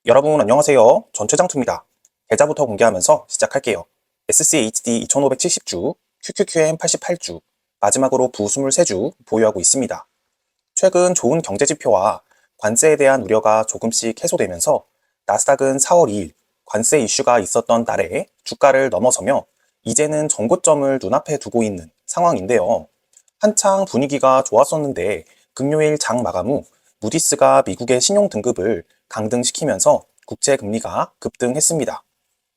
여러분 안녕하세요. 전최장투입니다. 계좌부터 공개하면서 시작할게요. SCHD 2570주, QQQM 88주, 마지막으로 부 23주 보유하고 있습니다. 최근 좋은 경제지표와 관세에 대한 우려가 조금씩 해소되면서 나스닥은 4월 2일 관세 이슈가 있었던 날에 주가를 넘어서며 이제는 전고점을 눈앞에 두고 있는 상황인데요. 한창 분위기가 좋았었는데 금요일 장 마감 후 무디스가 미국의 신용 등급을 강등시키면서 국채 금리가 급등했습니다.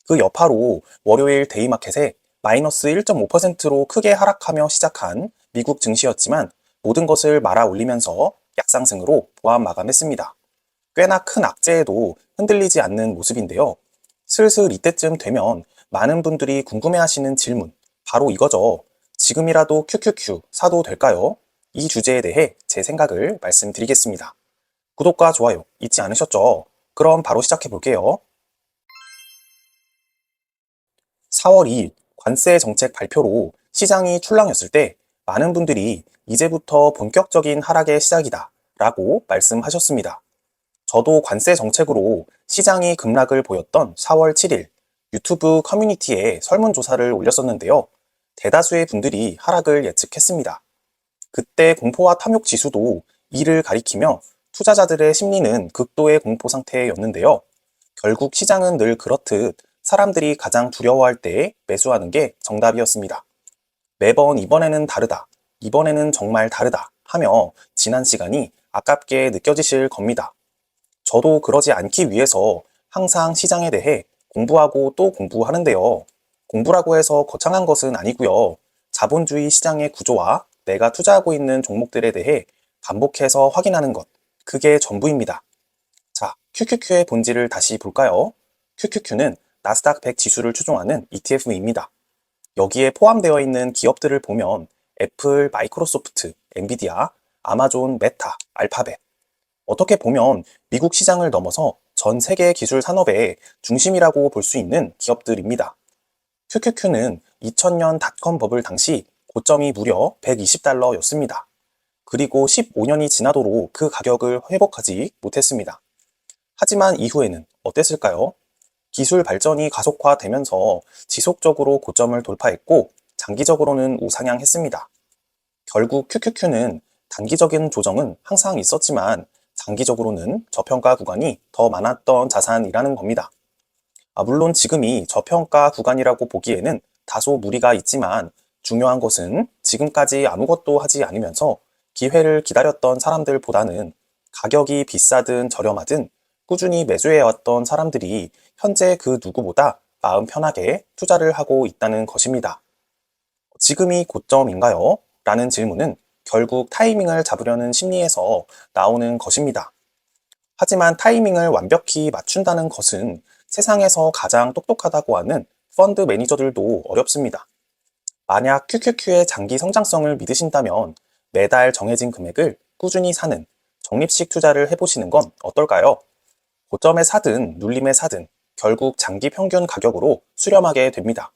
그 여파로 월요일 데이마켓에 마이너스 1.5%로 크게 하락하며 시작한 미국 증시였지만 모든 것을 말아 올리면서 약상승으로 보합 마감했습니다. 꽤나 큰 악재에도 흔들리지 않는 모습인데요. 슬슬 이때쯤 되면 많은 분들이 궁금해하시는 질문, 바로 이거죠. 지금이라도 QQQ 사도 될까요? 이 주제에 대해 제 생각을 말씀드리겠습니다. 구독과 좋아요 잊지 않으셨죠? 그럼 바로 시작해 볼게요. 4월 2일 관세 정책 발표로 시장이 출렁였을 때 많은 분들이 이제부터 본격적인 하락의 시작이다 라고 말씀하셨습니다. 저도 관세 정책으로 시장이 급락을 보였던 4월 7일 유튜브 커뮤니티에 설문조사를 올렸었는데요. 대다수의 분들이 하락을 예측했습니다. 그때 공포와 탐욕 지수도 이를 가리키며 투자자들의 심리는 극도의 공포 상태였는데요. 결국 시장은 늘 그렇듯 사람들이 가장 두려워할 때 매수하는 게 정답이었습니다. 매번 이번에는 다르다, 이번에는 정말 다르다 하며 지난 시간이 아깝게 느껴지실 겁니다. 저도 그러지 않기 위해서 항상 시장에 대해 공부하고 또 공부하는데요. 공부라고 해서 거창한 것은 아니고요. 자본주의 시장의 구조와 내가 투자하고 있는 종목들에 대해 반복해서 확인하는 것, 그게 전부입니다. 자, QQQ의 본질을 다시 볼까요? QQQ는 나스닥 100 지수를 추종하는 ETF입니다. 여기에 포함되어 있는 기업들을 보면 애플, 마이크로소프트, 엔비디아, 아마존, 메타, 알파벳. 어떻게 보면 미국 시장을 넘어서 전 세계 기술 산업의 중심이라고 볼 수 있는 기업들입니다. QQQ는 2000년 닷컴 버블 당시 고점이 무려 120달러였습니다. 그리고 15년이 지나도록 그 가격을 회복하지 못했습니다. 하지만 이후에는 어땠을까요? 기술 발전이 가속화되면서 지속적으로 고점을 돌파했고 장기적으로는 우상향했습니다. 결국 QQQ는 단기적인 조정은 항상 있었지만 장기적으로는 저평가 구간이 더 많았던 자산이라는 겁니다. 물론 지금이 저평가 구간이라고 보기에는 다소 무리가 있지만 중요한 것은 지금까지 아무것도 하지 않으면서 기회를 기다렸던 사람들보다는 가격이 비싸든 저렴하든 꾸준히 매수해왔던 사람들이 현재 그 누구보다 마음 편하게 투자를 하고 있다는 것입니다. 지금이 고점인가요? 라는 질문은 결국 타이밍을 잡으려는 심리에서 나오는 것입니다. 하지만 타이밍을 완벽히 맞춘다는 것은 세상에서 가장 똑똑하다고 하는 펀드 매니저들도 어렵습니다. 만약 QQQ의 장기 성장성을 믿으신다면 매달 정해진 금액을 꾸준히 사는 적립식 투자를 해보시는 건 어떨까요? 고점에 사든 눌림에 사든 결국 장기 평균 가격으로 수렴하게 됩니다.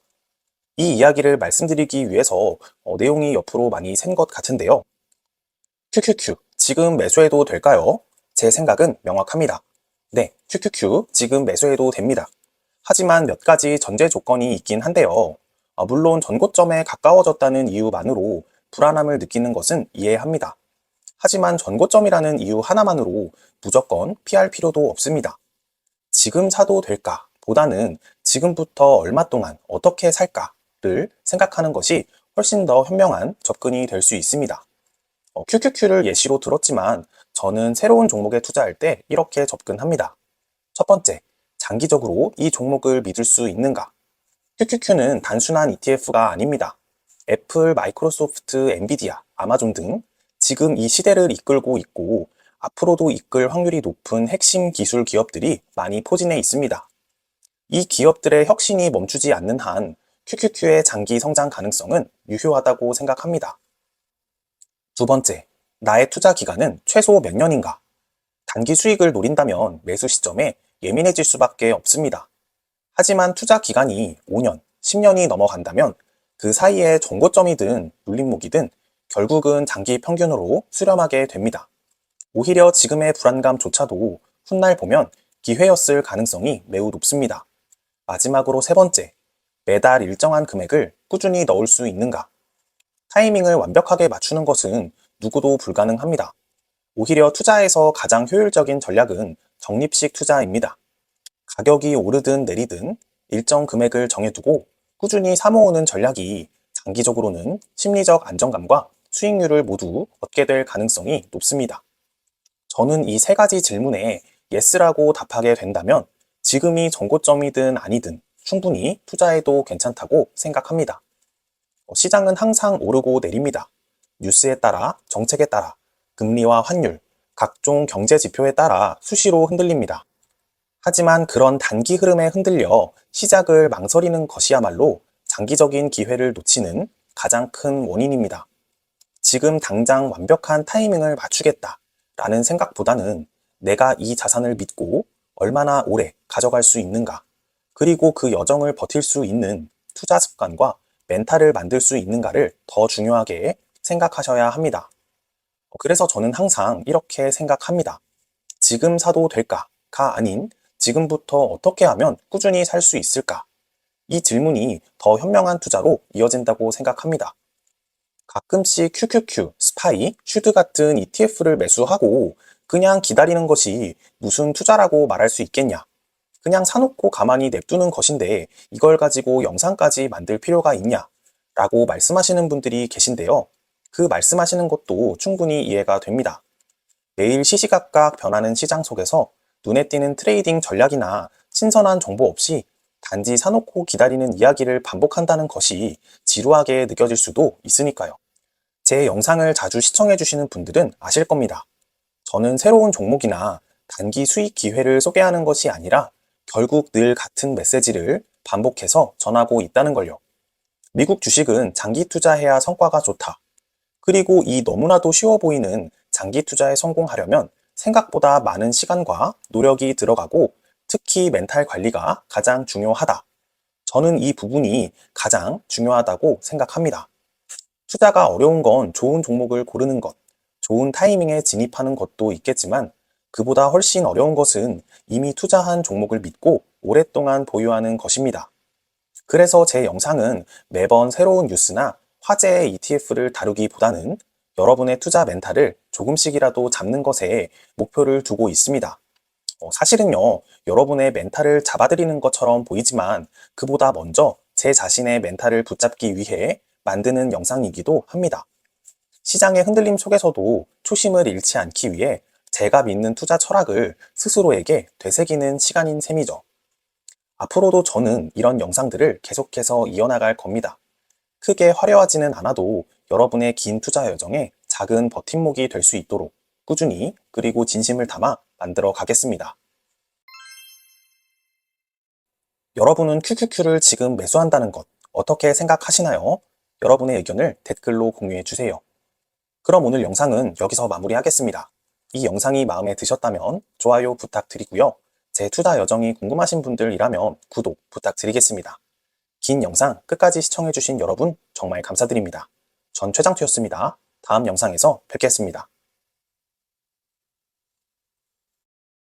이 이야기를 말씀드리기 위해서 내용이 옆으로 많이 샌 것 같은데요. QQQ, 지금 매수해도 될까요? 제 생각은 명확합니다. 네, QQQ, 지금 매수해도 됩니다. 하지만 몇 가지 전제 조건이 있긴 한데요. 물론 전고점에 가까워졌다는 이유만으로 불안함을 느끼는 것은 이해합니다. 하지만 전고점이라는 이유 하나만으로 무조건 피할 필요도 없습니다. 지금 사도 될까? 보다는 지금부터 얼마 동안 어떻게 살까를 생각하는 것이 훨씬 더 현명한 접근이 될 수 있습니다. QQQ를 예시로 들었지만 저는 새로운 종목에 투자할 때 이렇게 접근합니다. 첫 번째, 장기적으로 이 종목을 믿을 수 있는가? QQQ는 단순한 ETF가 아닙니다. 애플, 마이크로소프트, 엔비디아, 아마존 등 지금 이 시대를 이끌고 있고 앞으로도 이끌 확률이 높은 핵심 기술 기업들이 많이 포진해 있습니다. 이 기업들의 혁신이 멈추지 않는 한 QQQ의 장기 성장 가능성은 유효하다고 생각합니다. 두 번째, 나의 투자 기간은 최소 몇 년인가? 단기 수익을 노린다면 매수 시점에 예민해질 수밖에 없습니다. 하지만 투자 기간이 5년, 10년이 넘어간다면 그 사이에 정고점이든 눌림목이든 결국은 장기 평균으로 수렴하게 됩니다. 오히려 지금의 불안감조차도 훗날 보면 기회였을 가능성이 매우 높습니다. 마지막으로 세 번째, 매달 일정한 금액을 꾸준히 넣을 수 있는가? 타이밍을 완벽하게 맞추는 것은 누구도 불가능합니다. 오히려 투자에서 가장 효율적인 전략은 적립식 투자입니다. 가격이 오르든 내리든 일정 금액을 정해두고 꾸준히 사모으는 전략이 장기적으로는 심리적 안정감과 수익률을 모두 얻게 될 가능성이 높습니다. 저는 이 세 가지 질문에 예스라고 답하게 된다면 지금이 전고점이든 아니든 충분히 투자해도 괜찮다고 생각합니다. 시장은 항상 오르고 내립니다. 뉴스에 따라, 정책에 따라, 금리와 환율, 각종 경제 지표에 따라 수시로 흔들립니다. 하지만 그런 단기 흐름에 흔들려 시작을 망설이는 것이야말로 장기적인 기회를 놓치는 가장 큰 원인입니다. 지금 당장 완벽한 타이밍을 맞추겠다 라는 생각보다는 내가 이 자산을 믿고 얼마나 오래 가져갈 수 있는가, 그리고 그 여정을 버틸 수 있는 투자 습관과 멘탈을 만들 수 있는가를 더 중요하게 생각하셔야 합니다. 그래서 저는 항상 이렇게 생각합니다. 지금 사도 될까가 아닌 지금부터 어떻게 하면 꾸준히 살 수 있을까? 이 질문이 더 현명한 투자로 이어진다고 생각합니다. 가끔씩 QQQ, 스파이, 슈드 같은 ETF를 매수하고 그냥 기다리는 것이 무슨 투자라고 말할 수 있겠냐? 그냥 사놓고 가만히 냅두는 것인데 이걸 가지고 영상까지 만들 필요가 있냐? 라고 말씀하시는 분들이 계신데요. 그 말씀하시는 것도 충분히 이해가 됩니다. 매일 시시각각 변하는 시장 속에서 눈에 띄는 트레이딩 전략이나 신선한 정보 없이 단지 사놓고 기다리는 이야기를 반복한다는 것이 지루하게 느껴질 수도 있으니까요. 제 영상을 자주 시청해주시는 분들은 아실 겁니다. 저는 새로운 종목이나 단기 수익 기회를 소개하는 것이 아니라 결국 늘 같은 메시지를 반복해서 전하고 있다는 걸요. 미국 주식은 장기 투자해야 성과가 좋다. 그리고 이 너무나도 쉬워 보이는 장기 투자에 성공하려면 생각보다 많은 시간과 노력이 들어가고 특히 멘탈 관리가 가장 중요하다. 저는 이 부분이 가장 중요하다고 생각합니다. 투자가 어려운 건 좋은 종목을 고르는 것, 좋은 타이밍에 진입하는 것도 있겠지만 그보다 훨씬 어려운 것은 이미 투자한 종목을 믿고 오랫동안 보유하는 것입니다. 그래서 제 영상은 매번 새로운 뉴스나 화제의 ETF를 다루기보다는 여러분의 투자 멘탈을 조금씩이라도 잡는 것에 목표를 두고 있습니다. 사실은요, 여러분의 멘탈을 잡아드리는 것처럼 보이지만 그보다 먼저 제 자신의 멘탈을 붙잡기 위해 만드는 영상이기도 합니다. 시장의 흔들림 속에서도 초심을 잃지 않기 위해 제가 믿는 투자 철학을 스스로에게 되새기는 시간인 셈이죠. 앞으로도 저는 이런 영상들을 계속해서 이어나갈 겁니다. 크게 화려하지는 않아도 여러분의 긴 투자 여정에 작은 버팀목이 될 수 있도록 꾸준히 그리고 진심을 담아 만들어 가겠습니다. 여러분은 QQQ를 지금 매수한다는 것 어떻게 생각하시나요? 여러분의 의견을 댓글로 공유해 주세요. 그럼 오늘 영상은 여기서 마무리하겠습니다. 이 영상이 마음에 드셨다면 좋아요 부탁드리고요. 제 투자 여정이 궁금하신 분들이라면 구독 부탁드리겠습니다. 긴 영상 끝까지 시청해주신 여러분 정말 감사드립니다. 전 최장투였습니다. 다음 영상에서 뵙겠습니다.